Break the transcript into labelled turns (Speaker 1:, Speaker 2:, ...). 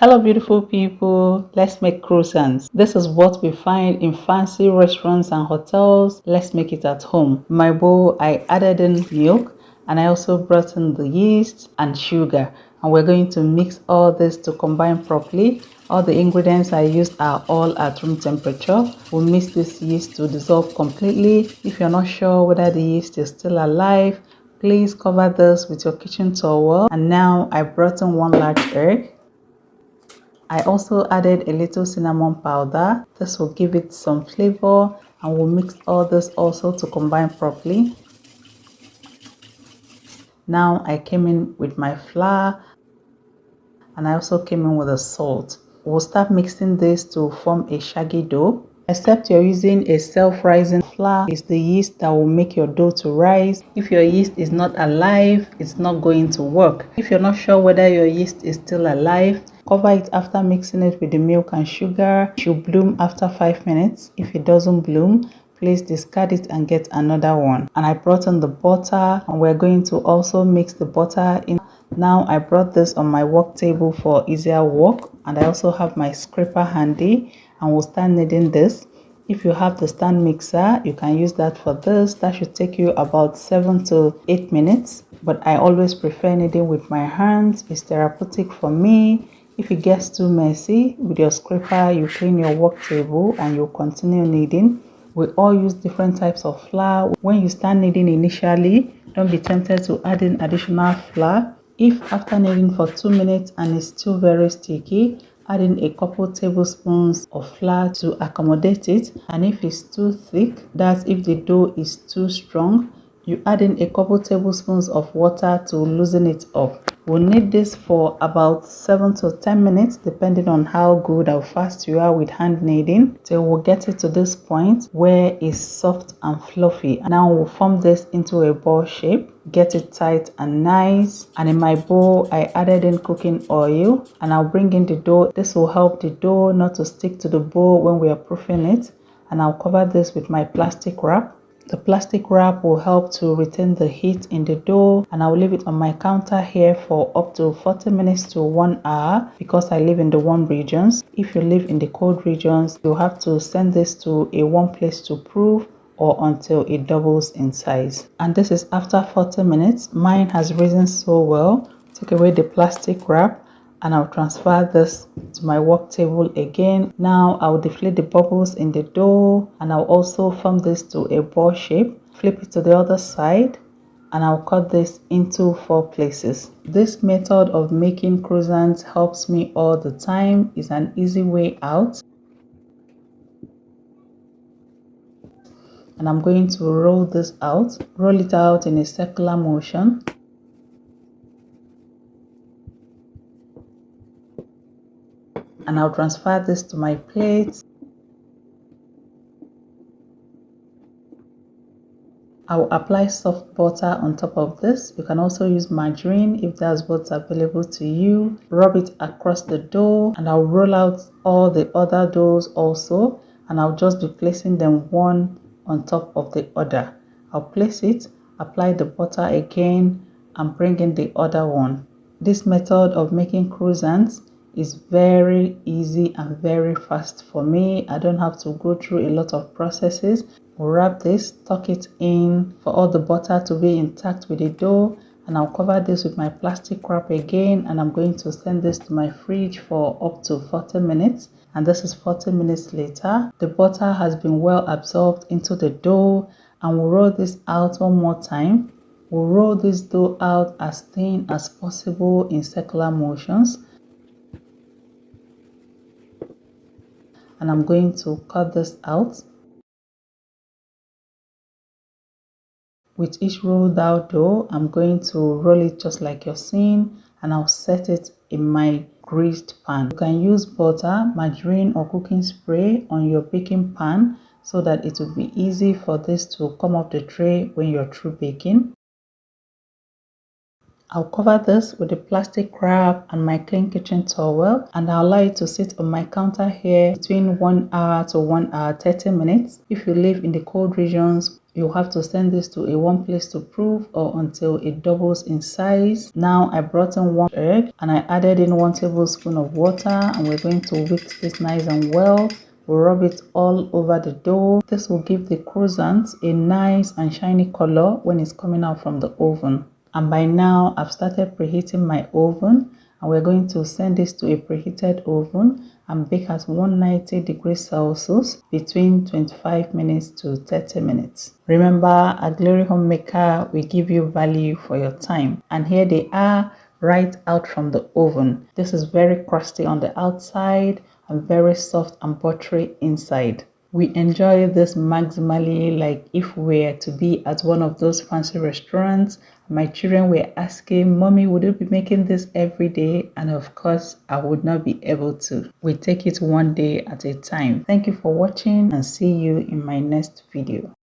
Speaker 1: Hello beautiful people, let's make croissants. This is what we find in fancy restaurants and hotels. Let's make it at home. In my bowl, I added in milk and I also brought in the yeast and sugar. And we're going to mix all this to combine properly. All the ingredients I used are all at room temperature. We'll mix this yeast to dissolve completely. If you're not sure whether the yeast is still alive, please cover this with your kitchen towel. And now I brought in 1 large egg. I also added a little cinnamon powder. This will give it some flavor, and we'll mix all this also to combine properly. Now I came in with my flour and I also came in with the salt. We'll start mixing this to form a shaggy dough. Except you're using a self-rising flour, it's the yeast that will make your dough to rise. If your yeast is not alive, it's not going to work. If you're not sure whether your yeast is still alive, cover it after mixing it with the milk and sugar. It should bloom after 5 minutes. If it doesn't bloom, please discard it and get another one. And I brought in the butter, and we're going to also mix the butter in. Now I brought this on my work table for easier work, and I also have my scraper handy, and we'll start kneading this. If you have the stand mixer, you can use that for this. That should take you about 7 to 8 minutes, but I always prefer kneading with my hands. It's therapeutic for me. If it gets too messy, with your scraper you clean your work table and you continue kneading. We all use different types of flour. When you start kneading initially, don't be tempted to add in additional flour. If after kneading for 2 minutes and it's still very sticky, add in a couple tablespoons of flour to accommodate it. And if it's too thick, that's if the dough is too strong, you add in a couple tablespoons of water to loosen it up. We'll knead this for about 7 to 10 minutes depending on how good or fast you are with hand kneading, till we'll get it to this point where it's soft and fluffy. Now we'll form this into a ball shape, get it tight and nice. And in my bowl, I added in cooking oil, and I'll bring in the dough. This will help the dough not to stick to the bowl when we are proofing it. And I'll cover this with my plastic wrap. The plastic wrap will help to retain the heat in the dough, and I'll leave it on my counter here for up to 40 minutes to 1 hour because I live in the warm regions. If you live in the cold regions, you'll have to send this to a warm place to proof or until it doubles in size. And this is after 40 minutes. Mine has risen so well. Take away the plastic wrap and I'll transfer this to my work table again. Now I'll deflate the bubbles in the dough, and I'll also form this to a ball shape. Flip it to the other side, and I'll cut this into 4 places. This method of making croissants helps me all the time. It's an easy way out. And I'm going to roll this out. Roll it out in a circular motion. And I'll transfer this to my plate. I'll apply soft butter on top of this. You can also use margarine if that's what's available to you. Rub it across the dough, and I'll roll out all the other doughs also, and I'll just be placing them one on top of the other. I'll place it, apply the butter again, and bring in the other one. This method of making croissants is very easy and very fast for me. I don't have to go through a lot of processes. We'll wrap this, tuck it in for all the butter to be intact with the dough, and I'll cover this with my plastic wrap again, and I'm going to send this to my fridge for up to 40 minutes. And this is 40 minutes later. The butter has been well absorbed into the dough, and we'll roll this out one more time. We'll roll this dough out as thin as possible in circular motions. And I'm going to cut this out. With each rolled out dough, I'm going to roll it just like you're seeing, and I'll set it in my greased pan. You can use butter, margarine, or cooking spray on your baking pan so that it will be easy for this to come off the tray when you're through baking. I'll cover this with a plastic wrap and my clean kitchen towel, and I'll allow it to sit on my counter here between 1 hour to 1 hour 30 minutes. If you live in the cold regions, You have to send this to a warm place to proof or until it doubles in size. Now I brought in 1 egg and I added in 1 tablespoon of water, and we're going to whisk this nice and well. We'll rub it all over the dough. This will give the croissants a nice and shiny color when it's coming out from the oven. And by now I've started preheating my oven, and we're going to send this to a preheated oven and bake at 190 degrees Celsius between 25 minutes to 30 minutes. Remember, at Glory Homemaker, we give you value for your time. And here they are right out from the oven. This is very crusty on the outside and very soft and buttery inside. We enjoy this maximally, like if we were to be at one of those fancy restaurants. My children were asking, Mommy, would you be making this every day? And of course, I would not be able to. We take it one day at a time. Thank you for watching and see you in my next video.